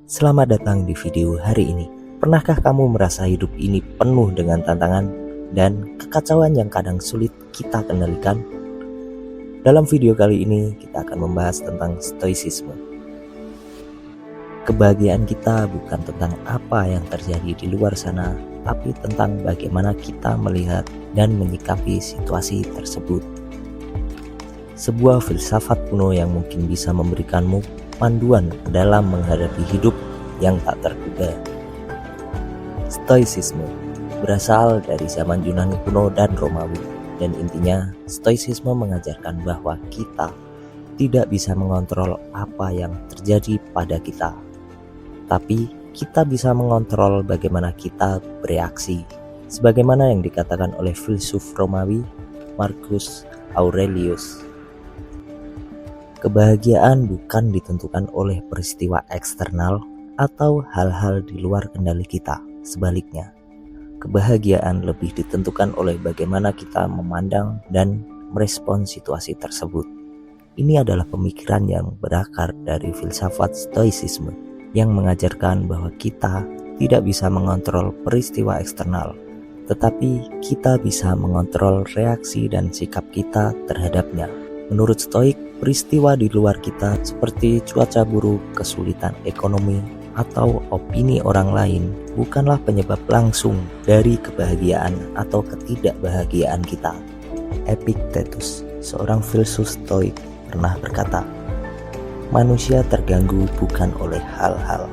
Selamat datang di video hari ini. Pernahkah kamu merasa hidup ini penuh dengan tantangan dan kekacauan yang kadang sulit kita kendalikan? Dalam video kali ini kita akan membahas tentang stoicisme. Kebahagiaan kita bukan tentang apa yang terjadi di luar sana, tapi tentang bagaimana kita melihat dan menyikapi situasi tersebut. Sebuah filsafat kuno yang mungkin bisa memberikanmu panduan dalam menghadapi hidup yang tak terduga. Stoicisme berasal dari zaman Yunani kuno dan Romawi, dan intinya stoicisme mengajarkan bahwa kita tidak bisa mengontrol apa yang terjadi pada kita, tapi kita bisa mengontrol bagaimana kita bereaksi, sebagaimana yang dikatakan oleh filsuf Romawi Marcus Aurelius. Kebahagiaan bukan ditentukan oleh peristiwa eksternal atau hal-hal di luar kendali kita. Sebaliknya, kebahagiaan lebih ditentukan oleh bagaimana kita memandang dan merespon situasi tersebut. Ini adalah pemikiran yang berakar dari filsafat stoicisme yang mengajarkan bahwa kita tidak bisa mengontrol peristiwa eksternal, tetapi kita bisa mengontrol reaksi dan sikap kita terhadapnya. Menurut Stoik, peristiwa di luar kita seperti cuaca buruk, kesulitan ekonomi, atau opini orang lain bukanlah penyebab langsung dari kebahagiaan atau ketidakbahagiaan kita. Epictetus, seorang filsuf Stoik, pernah berkata, manusia terganggu bukan oleh hal-hal,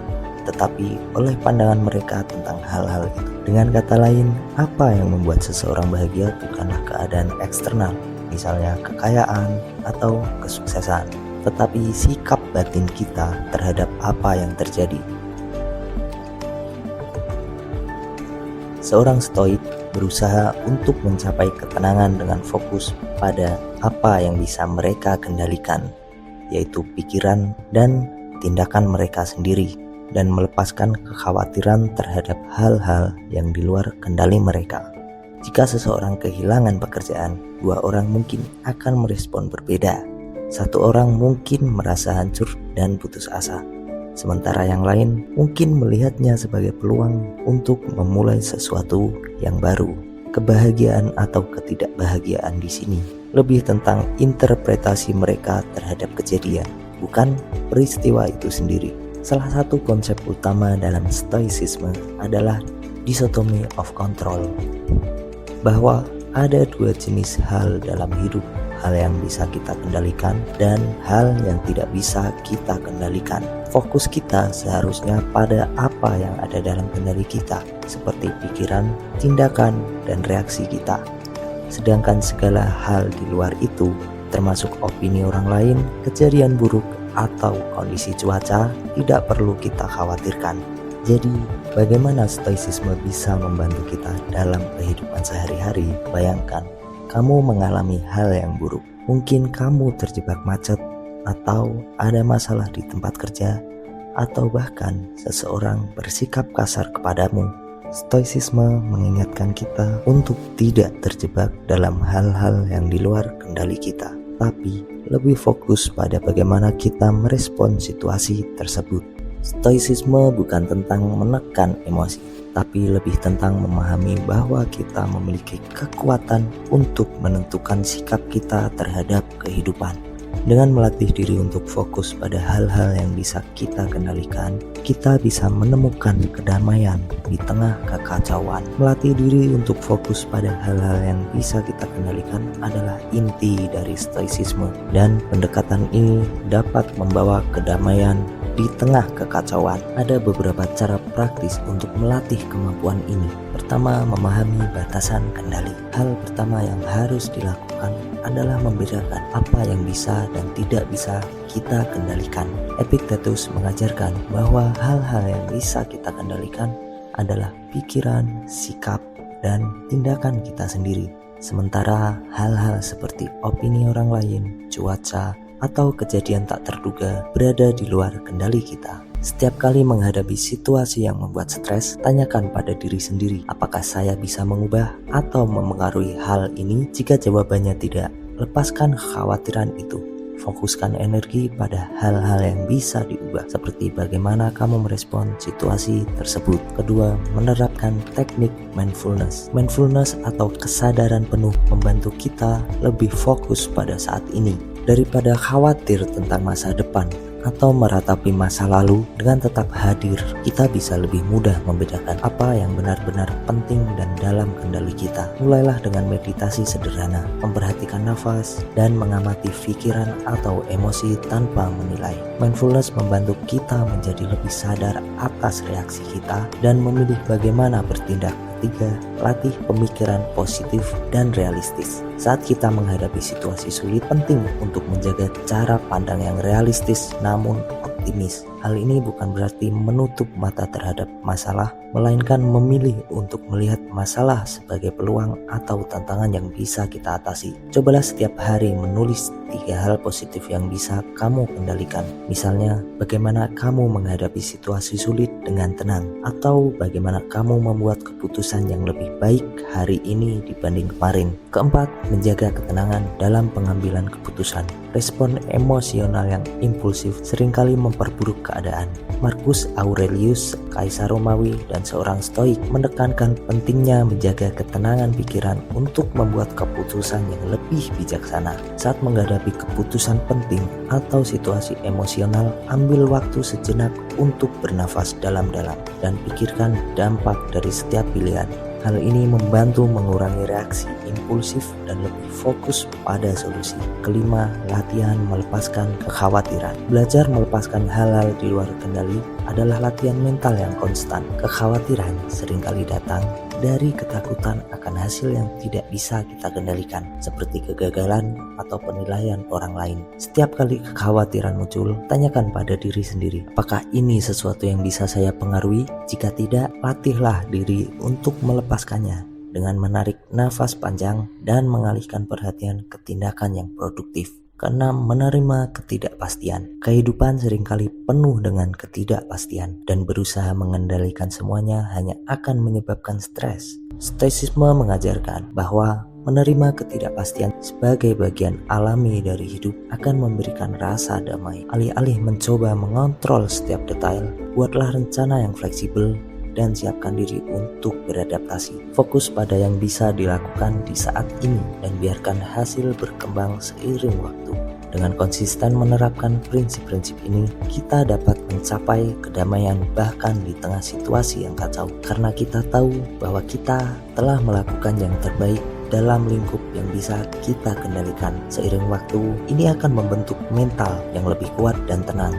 tetapi oleh pandangan mereka tentang hal-hal itu. Dengan kata lain, apa yang membuat seseorang bahagia bukanlah keadaan eksternal, misalnya kekayaan atau kesuksesan, tetapi sikap batin kita terhadap apa yang terjadi. Seorang stoik berusaha untuk mencapai ketenangan dengan fokus pada apa yang bisa mereka kendalikan, yaitu pikiran dan tindakan mereka sendiri, dan melepaskan kekhawatiran terhadap hal-hal yang di luar kendali mereka. Jika seseorang kehilangan pekerjaan, dua orang mungkin akan merespon berbeda. Satu orang mungkin merasa hancur dan putus asa, sementara yang lain mungkin melihatnya sebagai peluang untuk memulai sesuatu yang baru. Kebahagiaan atau ketidakbahagiaan di sini lebih tentang interpretasi mereka terhadap kejadian, bukan peristiwa itu sendiri. Salah satu konsep utama dalam stoicism adalah dichotomy of control, bahwa ada dua jenis hal dalam hidup, hal yang bisa kita kendalikan dan hal yang tidak bisa kita kendalikan. Fokus kita seharusnya pada apa yang ada dalam kendali kita, seperti pikiran, tindakan, dan reaksi kita. Sedangkan segala hal di luar itu, termasuk opini orang lain, kejadian buruk, atau kondisi cuaca, tidak perlu kita khawatirkan. Jadi, bagaimana stoicisme bisa membantu kita dalam kehidupan sehari-hari? Bayangkan, kamu mengalami hal yang buruk. Mungkin kamu terjebak macet, atau ada masalah di tempat kerja, atau bahkan seseorang bersikap kasar kepadamu. Stoicisme mengingatkan kita untuk tidak terjebak dalam hal-hal yang di luar kendali kita, tapi lebih fokus pada bagaimana kita merespon situasi tersebut. Stoicisme bukan tentang menekan emosi, tapi lebih tentang memahami bahwa kita memiliki kekuatan untuk menentukan sikap kita terhadap kehidupan. Dengan melatih diri untuk fokus pada hal-hal yang bisa kita kendalikan, kita bisa menemukan kedamaian di tengah kekacauan. Melatih diri untuk fokus pada hal-hal yang bisa kita kendalikan adalah inti dari stoicisme, dan pendekatan ini dapat membawa kedamaian di tengah kekacauan. Ada beberapa cara praktis untuk melatih kemampuan ini. Pertama, memahami batasan kendali. Hal pertama yang harus dilakukan adalah membedakan apa yang bisa dan tidak bisa kita kendalikan. Epictetus mengajarkan bahwa hal-hal yang bisa kita kendalikan adalah pikiran, sikap, dan tindakan kita sendiri. Sementara hal-hal seperti opini orang lain, cuaca, atau kejadian tak terduga berada di luar kendali kita. Setiap kali menghadapi situasi yang membuat stres, tanyakan pada diri sendiri, apakah saya bisa mengubah atau memengaruhi hal ini? Jika jawabannya tidak, lepaskan kekhawatiran itu. fokuskan energi pada hal-hal yang bisa diubah, seperti bagaimana kamu merespon situasi tersebut. Kedua, menerapkan teknik mindfulness. Mindfulness atau kesadaran penuh membantu kita lebih fokus pada saat ini. Daripada khawatir tentang masa depan atau meratapi masa lalu, dengan tetap hadir, kita bisa lebih mudah membedakan apa yang benar-benar penting dan dalam kendali kita. Mulailah dengan meditasi sederhana, memperhatikan nafas, dan mengamati pikiran atau emosi tanpa menilai. Mindfulness membantu kita menjadi lebih sadar atas reaksi kita dan memilih bagaimana bertindak. Ketiga, latih pemikiran positif dan realistis. Saat kita menghadapi situasi sulit, penting untuk menjaga cara pandang yang realistis namun optimis. Hal ini bukan berarti menutup mata terhadap masalah, melainkan memilih untuk melihat masalah sebagai peluang atau tantangan yang bisa kita atasi. Cobalah setiap hari menulis 3 hal positif yang bisa kamu kendalikan. Misalnya, bagaimana kamu menghadapi situasi sulit dengan tenang, atau bagaimana kamu membuat keputusan yang lebih baik hari ini dibanding kemarin. Keempat, menjaga ketenangan dalam pengambilan keputusan. Respon emosional yang impulsif seringkali memperburuk keadaan. Marcus Aurelius, kaisar Romawi dan seorang stoik, menekankan pentingnya menjaga ketenangan pikiran untuk membuat keputusan yang lebih bijaksana. Saat menghadapi keputusan penting atau situasi emosional, ambil waktu sejenak untuk bernafas dalam-dalam dan pikirkan dampak dari setiap pilihan. Hal ini membantu mengurangi reaksi impulsif dan lebih fokus pada solusi. Kelima, latihan melepaskan kekhawatiran. Belajar melepaskan hal-hal di luar kendali adalah latihan mental yang konstan. Kekhawatiran seringkali datang dari ketakutan akan hasil yang tidak bisa kita kendalikan, seperti kegagalan atau penilaian orang lain. Setiap kali kekhawatiran muncul, tanyakan pada diri sendiri, apakah ini sesuatu yang bisa saya pengaruhi? Jika tidak, latihlah diri untuk melepaskannya dengan menarik nafas panjang dan mengalihkan perhatian ke tindakan yang produktif. Keenam, menerima ketidakpastian. Kehidupan seringkali penuh dengan ketidakpastian dan berusaha mengendalikan semuanya hanya akan menyebabkan stres. Stoicisme mengajarkan bahwa menerima ketidakpastian sebagai bagian alami dari hidup akan memberikan rasa damai. Alih-alih mencoba mengontrol setiap detail, buatlah rencana yang fleksibel dan siapkan diri untuk beradaptasi. Fokus pada yang bisa dilakukan di saat ini dan biarkan hasil berkembang seiring waktu. Dengan konsisten menerapkan prinsip-prinsip ini, kita dapat mencapai kedamaian bahkan di tengah situasi yang kacau, karena kita tahu bahwa kita telah melakukan yang terbaik dalam lingkup yang bisa kita kendalikan. Seiring waktu, ini akan membentuk mental yang lebih kuat dan tenang,